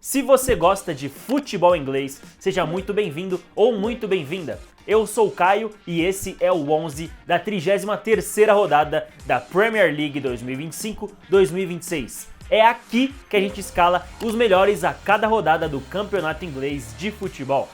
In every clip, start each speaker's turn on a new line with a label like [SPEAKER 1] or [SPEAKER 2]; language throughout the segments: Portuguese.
[SPEAKER 1] Se você gosta de futebol inglês, seja muito bem-vindo ou muito bem-vinda. Eu sou o Caio e esse é o 11 da 33ª rodada da Premier League 2025-2026. É aqui que a gente escala os melhores a cada rodada do campeonato inglês de futebol.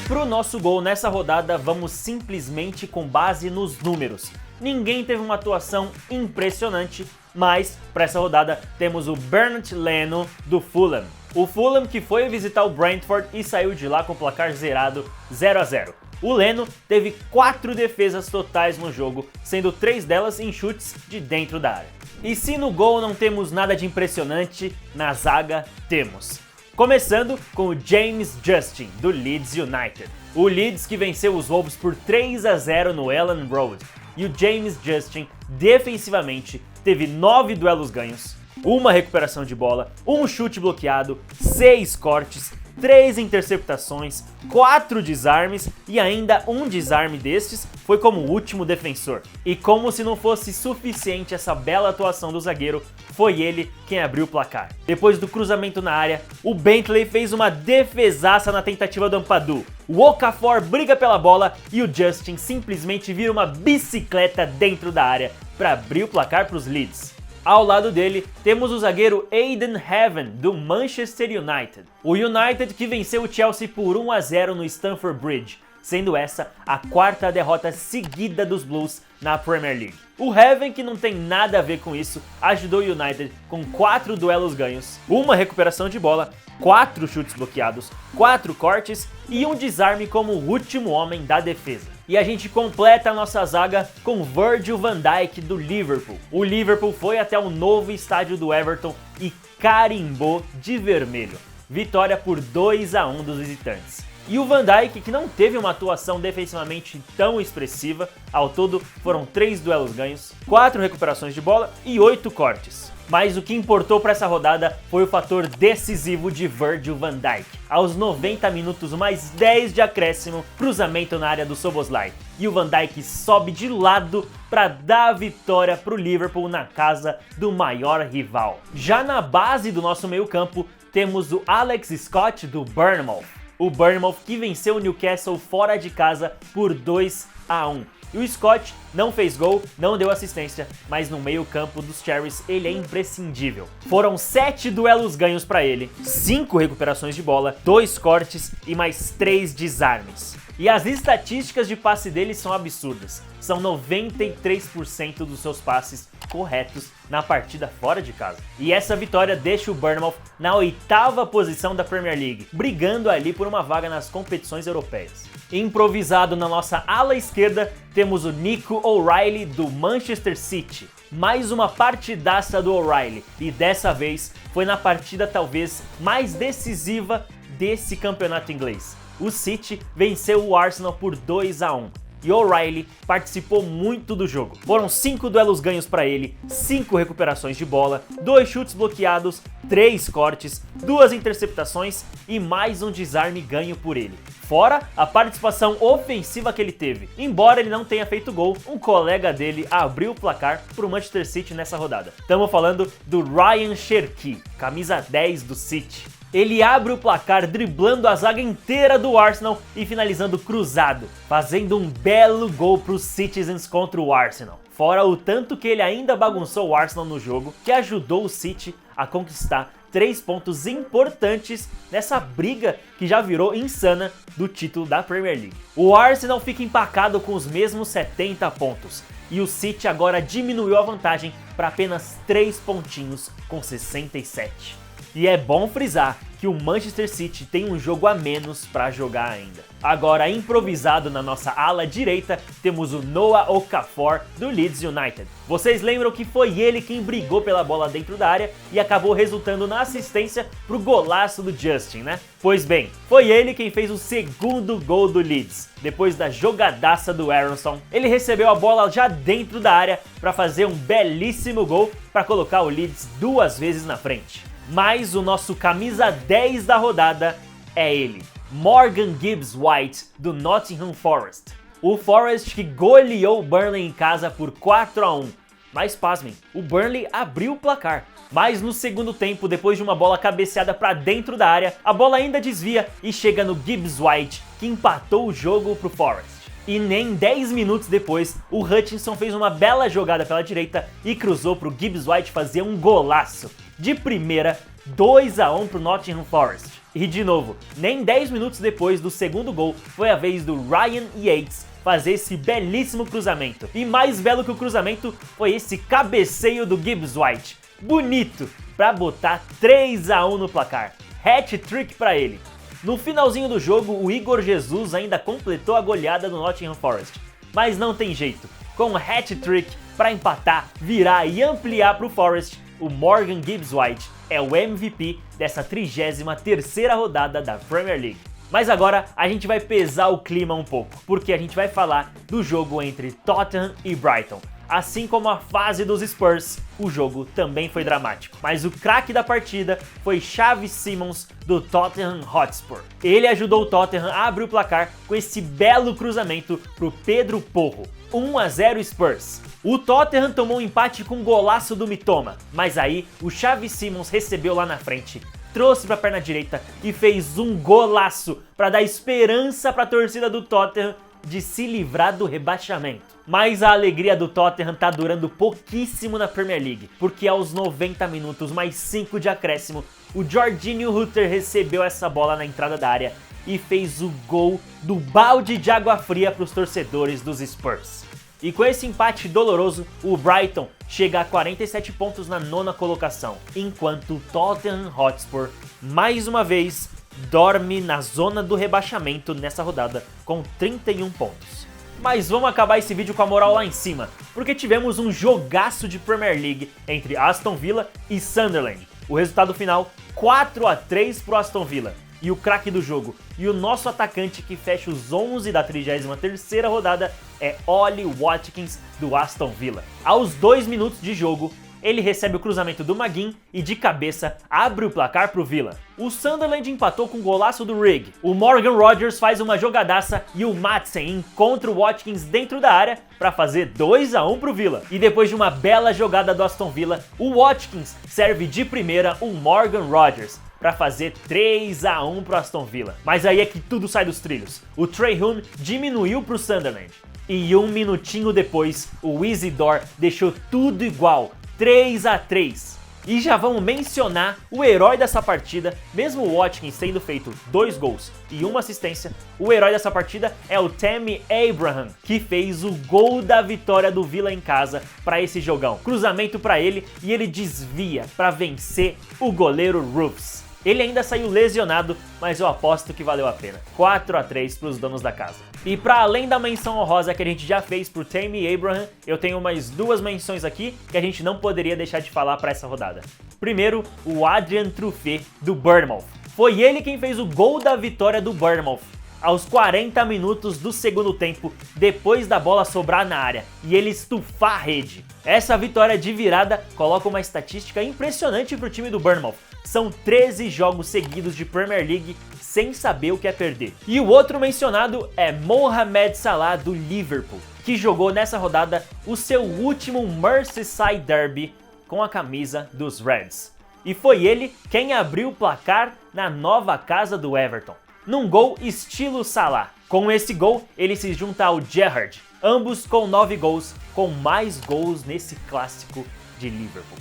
[SPEAKER 1] Pro nosso gol nessa rodada, vamos simplesmente com base nos números. Ninguém teve uma atuação impressionante, mas para essa rodada temos o Bernd Leno do Fulham. O Fulham que foi visitar o Brentford e saiu de lá com o placar zerado 0-0. O Leno teve 4 defesas totais no jogo, sendo 3 delas em chutes de dentro da área. E se no gol não temos nada de impressionante, na zaga temos. Começando com o James Justin, do Leeds United. O Leeds que venceu os Wolves por 3-0 no Elland Road. E o James Justin, defensivamente, teve 9 duelos ganhos, uma recuperação de bola, um chute bloqueado, 6 cortes, 3 interceptações, 4 desarmes e ainda um desarme destes foi como último defensor. E como se não fosse suficiente essa bela atuação do zagueiro, foi ele quem abriu o placar. Depois do cruzamento na área, o Bentley fez uma defesaça na tentativa do Ampadu. O Okafor briga pela bola e o Justin simplesmente vira uma bicicleta dentro da área para abrir o placar para os Leeds. Ao lado dele, temos o zagueiro Aiden Heaven, do Manchester United. O United que venceu o Chelsea por 1-0 no Stamford Bridge, sendo essa a 4ª derrota seguida dos Blues na Premier League. O Heaven, que não tem nada a ver com isso, ajudou o United com 4 duelos ganhos, uma recuperação de bola, 4 chutes bloqueados, 4 cortes e um desarme como o último homem da defesa. E a gente completa a nossa zaga com Virgil van Dijk do Liverpool. O Liverpool foi até o novo estádio do Everton e carimbou de vermelho. Vitória por 2-1 dos visitantes. E o Van Dijk, que não teve uma atuação defensivamente tão expressiva, ao todo foram 3 duelos ganhos, 4 recuperações de bola e 8 cortes. Mas o que importou para essa rodada foi o fator decisivo de Virgil van Dijk. Aos 90 minutos mais 10 de acréscimo, cruzamento na área do Szoboszlai. E o Van Dijk sobe de lado para dar a vitória para o Liverpool na casa do maior rival. Já na base do nosso meio-campo, temos o Alex Scott do Bournemouth. O Bournemouth que venceu o Newcastle fora de casa por 2-1. E o Scott não fez gol, não deu assistência, mas no meio-campo dos Cherries ele é imprescindível. Foram 7 duelos ganhos para ele, 5 recuperações de bola, 2 cortes e mais 3 desarmes. E as estatísticas de passe dele são absurdas. São 93% dos seus passes corretos na partida fora de casa. E essa vitória deixa o Bournemouth na 8ª posição da Premier League, brigando ali por uma vaga nas competições europeias. Improvisado na nossa ala esquerda, temos o Nico O'Reilly do Manchester City. Mais uma partidaça do O'Reilly, e dessa vez foi na partida talvez mais decisiva desse campeonato inglês. O City venceu o Arsenal por 2-1. E O'Reilly participou muito do jogo. Foram 5 duelos ganhos para ele, 5 recuperações de bola, 2 chutes bloqueados, 3 cortes, 2 interceptações e mais um desarme ganho por ele. Fora a participação ofensiva que ele teve. Embora ele não tenha feito gol, um colega dele abriu o placar para o Manchester City nessa rodada. Estamos falando do Ryan Cherki, camisa 10 do City. Ele abre o placar driblando a zaga inteira do Arsenal e finalizando cruzado, fazendo um belo gol para os Citizens contra o Arsenal. Fora o tanto que ele ainda bagunçou o Arsenal no jogo, que ajudou o City a conquistar 3 pontos importantes nessa briga que já virou insana do título da Premier League. O Arsenal fica empacado com os mesmos 70 pontos e o City agora diminuiu a vantagem para apenas 3 pontinhos com 67. E é bom frisar que o Manchester City tem um jogo a menos para jogar ainda. Agora, improvisado na nossa ala direita, temos o Noah Okafor do Leeds United. Vocês lembram que foi ele quem brigou pela bola dentro da área e acabou resultando na assistência pro golaço do Justin, né? Pois bem, foi ele quem fez o segundo gol do Leeds. Depois da jogadaça do Aronson, ele recebeu a bola já dentro da área para fazer um belíssimo gol para colocar o Leeds 2 vezes na frente. Mas o nosso camisa 10 da rodada é ele, Morgan Gibbs-White do Nottingham Forest. O Forest que goleou o Burnley em casa por 4-1, Mas pasmem, o Burnley abriu o placar. Mas no segundo tempo, depois de uma bola cabeceada para dentro da área, a bola ainda desvia e chega no Gibbs White, que empatou o jogo pro Forest. E nem 10 minutos depois, o Hutchinson fez uma bela jogada pela direita e cruzou pro Gibbs White fazer um golaço. De primeira, 2-1 pro Nottingham Forest. E de novo, nem 10 minutos depois do segundo gol, foi a vez do Ryan Yates fazer esse belíssimo cruzamento. E mais belo que o cruzamento foi esse cabeceio do Gibbs White. Bonito, pra botar 3-1 no placar. Hat-trick pra ele. No finalzinho do jogo, o Igor Jesus ainda completou a goleada do Nottingham Forest. Mas não tem jeito. Com um hat-trick pra empatar, virar e ampliar pro Forest, o Morgan Gibbs White é o MVP dessa 33ª rodada da Premier League. Mas agora a gente vai pesar o clima um pouco, porque a gente vai falar do jogo entre Tottenham e Brighton. Assim como a fase dos Spurs, o jogo também foi dramático. Mas o craque da partida foi Xavi Simons do Tottenham Hotspur. Ele ajudou o Tottenham a abrir o placar com esse belo cruzamento pro Pedro Porro. 1-0 Spurs. O Tottenham tomou um empate com um golaço do Mitoma, mas aí o Xavi Simons recebeu lá na frente, trouxe pra perna direita e fez um golaço para dar esperança pra torcida do Tottenham de se livrar do rebaixamento. Mas a alegria do Tottenham tá durando pouquíssimo na Premier League, porque aos 90 minutos mais 5 de acréscimo, o Jorginho Rutter recebeu essa bola na entrada da área e fez o gol do balde de água fria para os torcedores dos Spurs. E com esse empate doloroso, o Brighton chega a 47 pontos na 9ª colocação, enquanto o Tottenham Hotspur, mais uma vez, dorme na zona do rebaixamento nessa rodada com 31 pontos. Mas vamos acabar esse vídeo com a moral lá em cima, porque tivemos um jogaço de Premier League entre Aston Villa e Sunderland. O resultado final, 4-3 pro Aston Villa. E o craque do jogo e o nosso atacante que fecha os 11 da 33ª rodada é Ollie Watkins do Aston Villa. Aos 2 minutos de jogo, ele recebe o cruzamento do Maguin e de cabeça abre o placar pro Villa. O Sunderland empatou com o golaço do Rigg. O Morgan Rogers faz uma jogadaça e o Madsen encontra o Watkins dentro da área para fazer 2-1 pro Villa. E depois de uma bela jogada do Aston Villa, o Watkins serve de primeira o Morgan Rogers para fazer 3-1 pro Aston Villa. Mas aí é que tudo sai dos trilhos. O Trey Hume diminuiu pro Sunderland. E 1 minutinho depois, o Isidore deixou tudo igual, 3-3. E já vamos mencionar o herói dessa partida, mesmo o Watkins tendo feito 2 gols e 1 assistência, o herói dessa partida é o Tammy Abraham, que fez o gol da vitória do Villa em casa para esse jogão. Cruzamento para ele e ele desvia para vencer o goleiro Roofs. Ele ainda saiu lesionado, mas eu aposto que valeu a pena. 4-3 para os donos da casa. E para além da menção honrosa que a gente já fez pro Tammy Abraham, eu tenho mais 2 menções aqui que a gente não poderia deixar de falar para essa rodada. Primeiro, o Adrian Truffet do Bournemouth. Foi ele quem fez o gol da vitória do Bournemouth aos 40 minutos do segundo tempo, depois da bola sobrar na área e ele estufar a rede. Essa vitória de virada coloca uma estatística impressionante pro time do Bournemouth. São 13 jogos seguidos de Premier League sem saber o que é perder. E o outro mencionado é Mohamed Salah do Liverpool, que jogou nessa rodada o seu último Merseyside Derby com a camisa dos Reds. E foi ele quem abriu o placar na nova casa do Everton, num gol estilo Salah. Com esse gol, ele se junta ao Gerrard, ambos com 9 gols, com mais gols nesse clássico de Liverpool.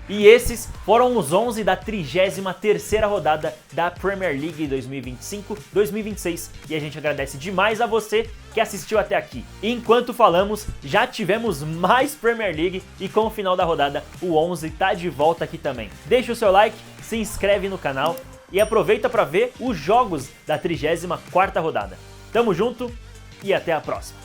[SPEAKER 1] E esses foram os 11 da 33ª rodada da Premier League 2025-2026 e a gente agradece demais a você que assistiu até aqui. Enquanto falamos, já tivemos mais Premier League e com o final da rodada o 11 tá de volta aqui também. Deixa o seu like, se inscreve no canal e aproveita para ver os jogos da 34ª rodada. Tamo junto e até a próxima!